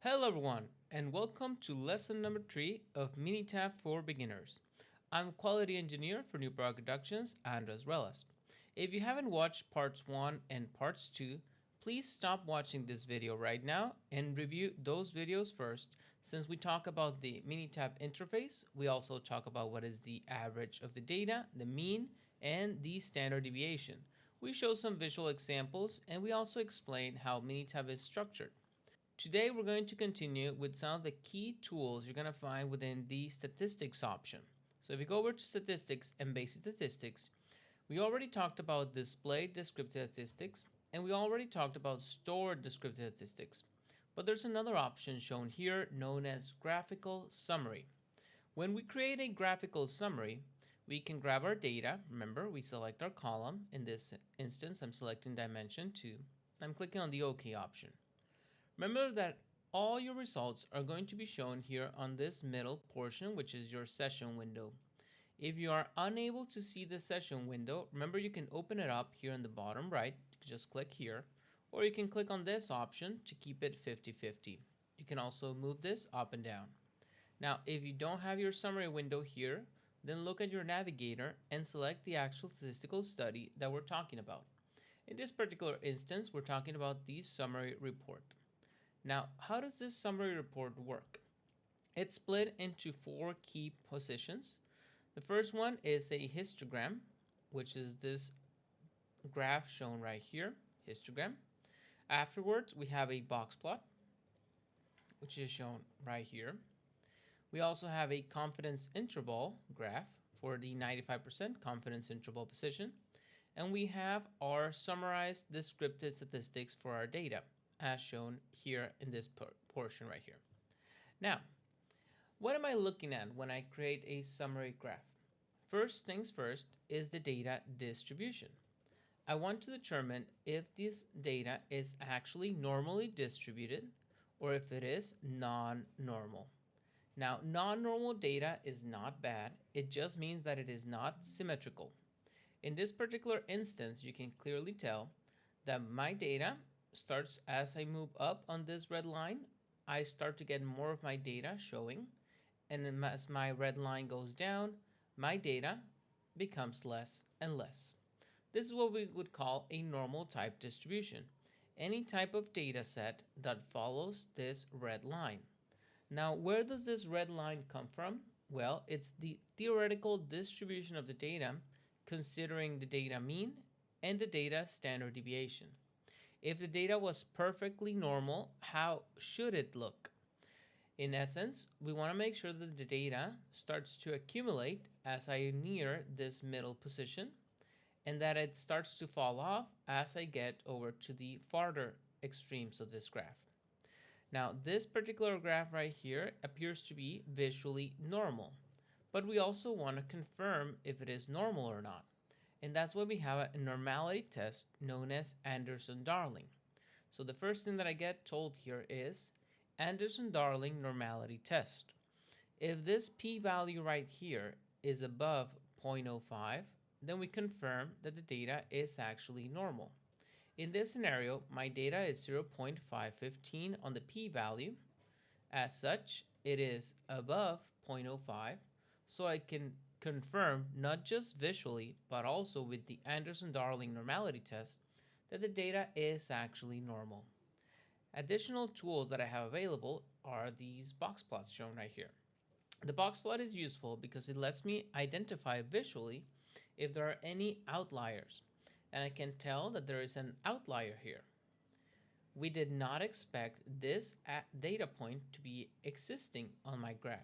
Hello everyone, and welcome to lesson number 3 of Minitab for beginners. I'm quality engineer for New Product Productions, Andres Relas. If you haven't watched parts 1 and parts 2, please stop watching this video right now and review those videos first. Since we talk about the Minitab interface, we also talk about what is the average of the data, the mean, and the standard deviation. We show some visual examples, and we also explain how Minitab is structured. Today we're going to continue with some of the key tools you're going to find within the statistics option. So if you go over to statistics and basic statistics, we already talked about displayed descriptive statistics and we already talked about stored descriptive statistics. But there's another option shown here known as graphical summary. When we create a graphical summary, we can grab our data. Remember, we select our column. In this instance, I'm selecting dimension 2. I'm clicking on the OK option. Remember that all your results are going to be shown here on this middle portion, which is your session window. If you are unable to see the session window, remember you can open it up here in the bottom right. Just click here, or you can click on this option to keep it 50-50. You can also move this up and down. Now, if you don't have your summary window here, then look at your navigator and select the actual statistical study that we're talking about. In this particular instance, we're talking about the summary report. Now, how does this summary report work? It's split into 4 key positions. The first one is a histogram, which is this graph shown right here, histogram. Afterwards, we have a box plot, which is shown right here. We also have a confidence interval graph for the 95% confidence interval position. And we have our summarized descriptive statistics for our data, as shown here in this portion right here. Now, what am I looking at when I create a summary graph? First things first is the data distribution. I want to determine if this data is actually normally distributed or if it is non-normal. Now, non-normal data is not bad. It just means that it is not symmetrical. In this particular instance, you can clearly tell that my data starts as I move up on this red line. I start to get more of my data showing, and then as my red line goes down, my data becomes less and less. This is what we would call a normal type distribution. Any type of data set that follows this red line. Now, where does this red line come from? Well, it's the theoretical distribution of the data considering the data mean and the data standard deviation. If the data was perfectly normal, how should it look? In essence, we want to make sure that the data starts to accumulate as I near this middle position and that it starts to fall off as I get over to the farther extremes of this graph. Now, this particular graph right here appears to be visually normal, but we also want to confirm if it is normal or not. And that's why we have a normality test known as Anderson-Darling. So the first thing that I get told here is Anderson-Darling normality test. If this p-value right here is above 0.05, then we confirm that the data is actually normal. In this scenario, my data is 0.515 on the p-value. As such, it is above 0.05, so I can confirm not just visually, but also with the Anderson-Darling normality test that the data is actually normal. Additional tools that I have available are these box plots shown right here. The box plot is useful because it lets me identify visually if there are any outliers, and I can tell that there is an outlier here. We did not expect this data point to be existing on my graph.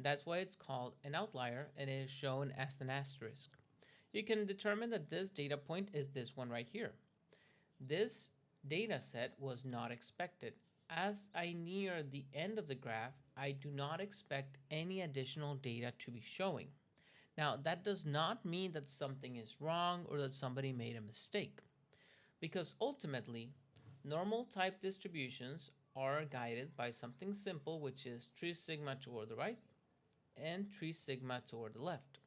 That's why it's called an outlier and it is shown as an asterisk. You can determine that this data point is this one right here. This data set was not expected. As I near the end of the graph, I do not expect any additional data to be showing. Now, that does not mean that something is wrong or that somebody made a mistake, because ultimately, normal type distributions are guided by something simple, which is 3 sigma toward the right and 3 sigma toward the left.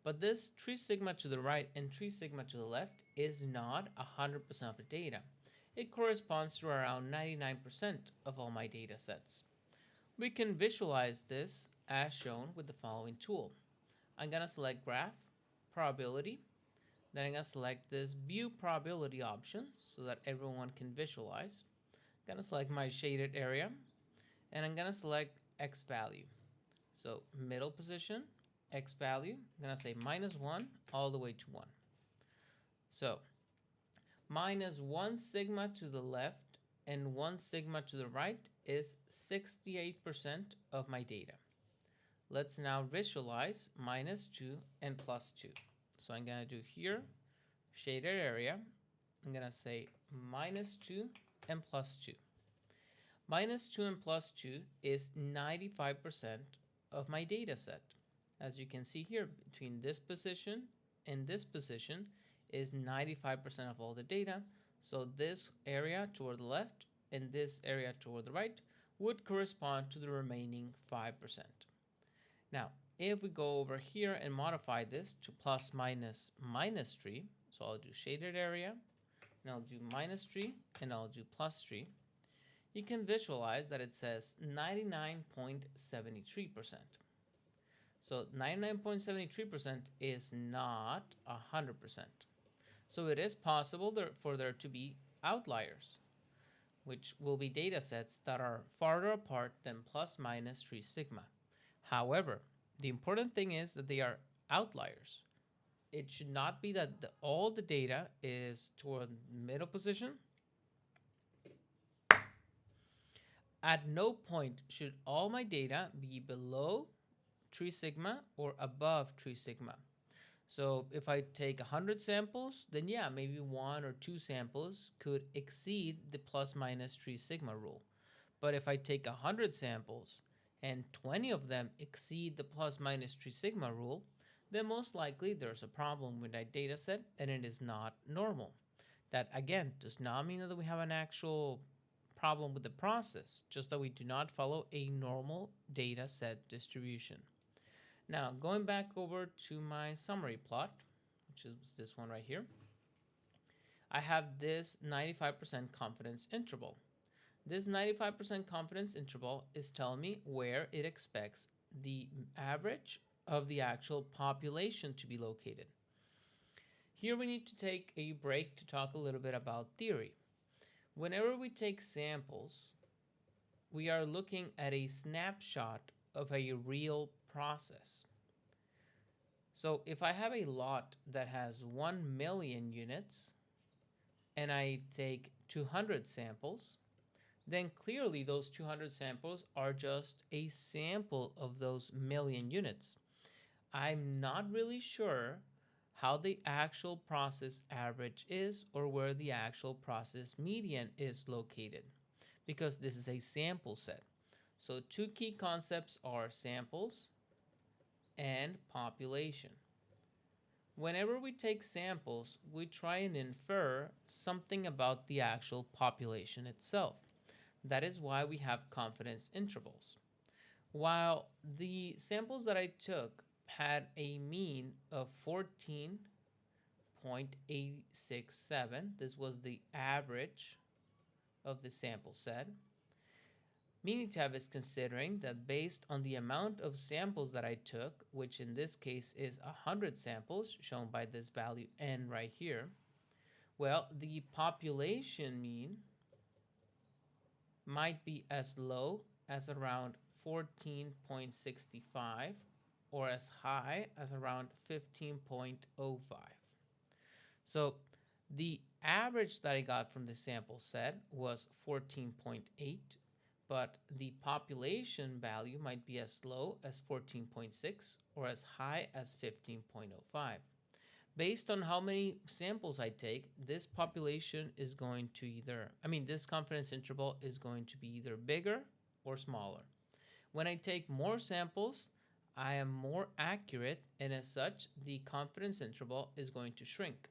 But this 3 sigma to the right and 3 sigma to the left is not 100% of the data. It corresponds to around 99% of all my data sets. We can visualize this as shown with the following tool. I'm going to select Graph, Probability, then I'm going to select this View Probability option so that everyone can visualize. I'm going to select my shaded area, and I'm going to select X value. So middle position, X value, I'm going to say -1 all the way to 1. So -1 sigma to the left and 1 sigma to the right is 68% of my data. Let's now visualize -2 and +2. So I'm going to do here, shaded area. I'm going to say -2 and +2. -2 and +2 is 95% of my data set. As you can see here, between this position and this position is 95% of all the data. So this area toward the left and this area toward the right would correspond to the remaining 5%. Now, if we go over here and modify this to plus minus -3, so I'll do shaded area, and I'll do -3, and I'll do +3, you can visualize that it says 99.73%. So 99.73% is not 100%. So it is possible for there to be outliers, which will be data sets that are farther apart than ±3 sigma. However, the important thing is that they are outliers. It should not be that all the data is toward middle position. At no point should all my data be below 3 sigma or above 3 sigma. So if I take 100 samples, then yeah, maybe 1 or 2 samples could exceed the ±3 sigma rule. But if I take 100 samples and 20 of them exceed the ±3 sigma rule, then most likely there's a problem with that data set and it is not normal. That again does not mean that we have an actual problem with the process, just that we do not follow a normal data set distribution. Now, going back over to my summary plot, which is this one right here, I have this 95% confidence interval. This 95% confidence interval is telling me where it expects the average of the actual population to be located. Here we need to take a break to talk a little bit about theory. Whenever we take samples, we are looking at a snapshot of a real process. So if I have a lot that has 1 million units and I take 200 samples, then clearly those 200 samples are just a sample of those million units. I'm not really sure how the actual process average is or where the actual process median is located, because this is a sample set. So two key concepts are samples and population. Whenever we take samples, we try and infer something about the actual population itself. That is why we have confidence intervals. While the samples that I took had a mean of 14.867, this was the average of the sample set, Minitab is considering that based on the amount of samples that I took, which in this case is 100 samples, shown by this value n right here, well, the population mean might be as low as around 14.65 or as high as around 15.05. So the average that I got from the sample set was 14.8, but the population value might be as low as 14.6 or as high as 15.05. Based on how many samples I take, this population is going to this confidence interval is going to be either bigger or smaller. When I take more samples, I am more accurate, and as such, the confidence interval is going to shrink.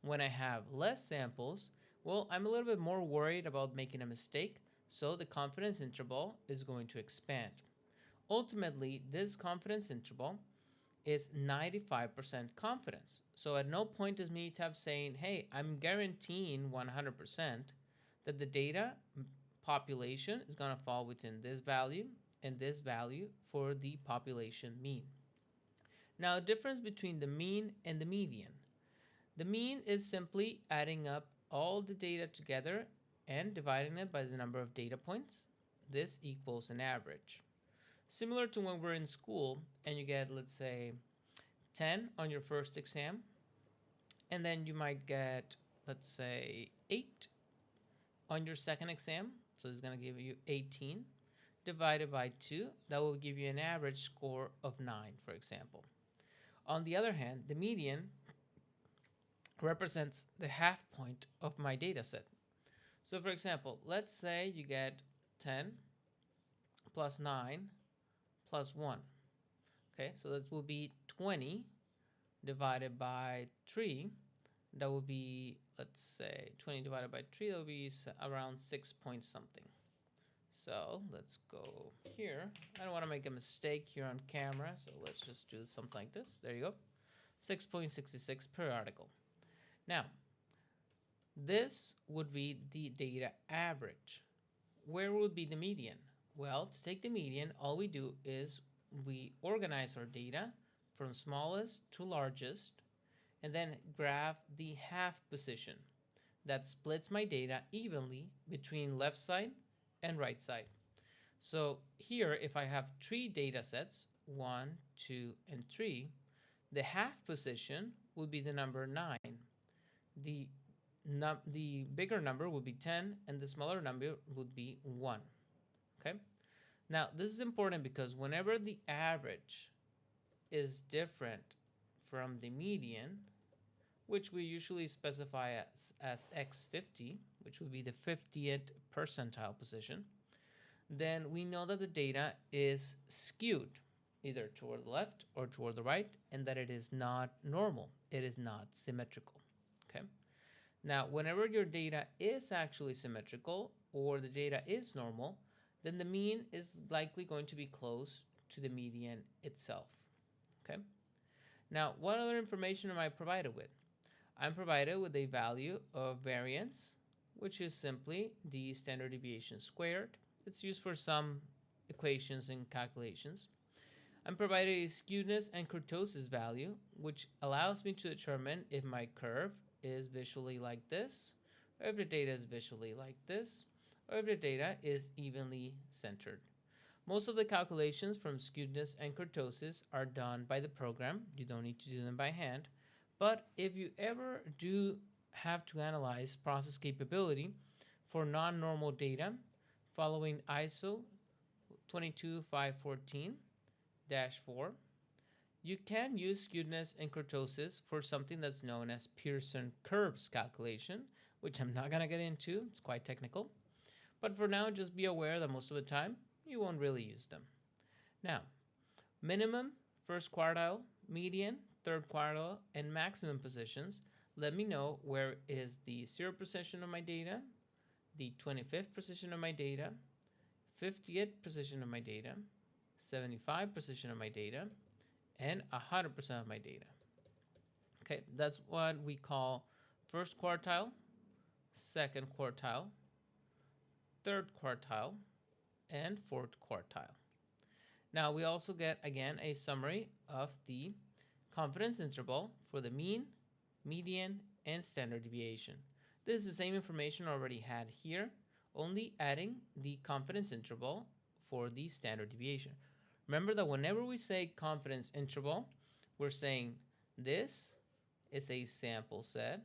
When I have less samples, well, I'm a little bit more worried about making a mistake, so the confidence interval is going to expand. Ultimately, this confidence interval is 95% confidence. So at no point is Minitab saying, hey, I'm guaranteeing 100%. that the data population is going to fall within this value and this value for the population mean. Now, the difference between the mean and the median. The mean is simply adding up all the data together and dividing it by the number of data points. This equals an average. Similar to when we're in school and you get, let's say, 10 on your first exam, and then you might get, let's say, 8 on your second exam. So it's going to give you 18 divided by 2. That will give you an average score of 9, for example. On the other hand, the median represents the half point of my data set. So for example, let's say you get 10 plus 9 plus 1. Okay, so that will be 20 divided by 3. That will be, let's say, 20 divided by 3, that will be around 6 point something. So let's go here. I don't want to make a mistake here on camera, so let's just do something like this. There you go. 6.66 per article. Now, this would be the data average. Where would be the median? Well, to take the median, all we do is we organize our data from smallest to largest and then graph the half position. That splits my data evenly between left side and right side. So here, if I have 3 data sets, 1, 2, and 3, the half position would be the number 9. The bigger number would be 10, and the smaller number would be 1. Okay? Now, this is important because whenever the average is different from the median, which we usually specify as x50, which would be the 50th percentile position, then we know that the data is skewed either toward the left or toward the right, and that it is not normal. It is not symmetrical. Okay. Now, whenever your data is actually symmetrical or the data is normal, then the mean is likely going to be close to the median itself. Okay. Now, what other information am I provided with? I'm provided with a value of variance, which is simply the standard deviation squared. It's used for some equations and calculations. I'm provided a skewness and kurtosis value, which allows me to determine if my curve is visually like this, or if the data is visually like this, or if the data is evenly centered. Most of the calculations from skewness and kurtosis are done by the program. You don't need to do them by hand. But if you ever do have to analyze process capability for non-normal data following ISO 22514-4, you can use skewness and kurtosis for something that's known as Pearson curves calculation, which I'm not going to get into. It's quite technical. But for now, just be aware that most of the time, you won't really use them. Now, minimum, first quartile, median, third quartile, and maximum positions let me know where is the 0 position of my data, the 25th position of my data, 50th position of my data, 75th position of my data, and 100% of my data. Okay, that's what we call first quartile, second quartile, third quartile, and fourth quartile. Now we also get, again, a summary of the confidence interval for the mean, median, and standard deviation. This is the same information already had here, only adding the confidence interval for the standard deviation. Remember that whenever we say confidence interval, we're saying this is a sample set,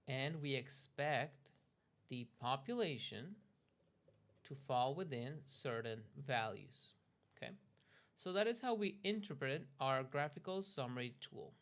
and we expect the population to fall within certain values. Okay, so that is how we interpret our graphical summary tool.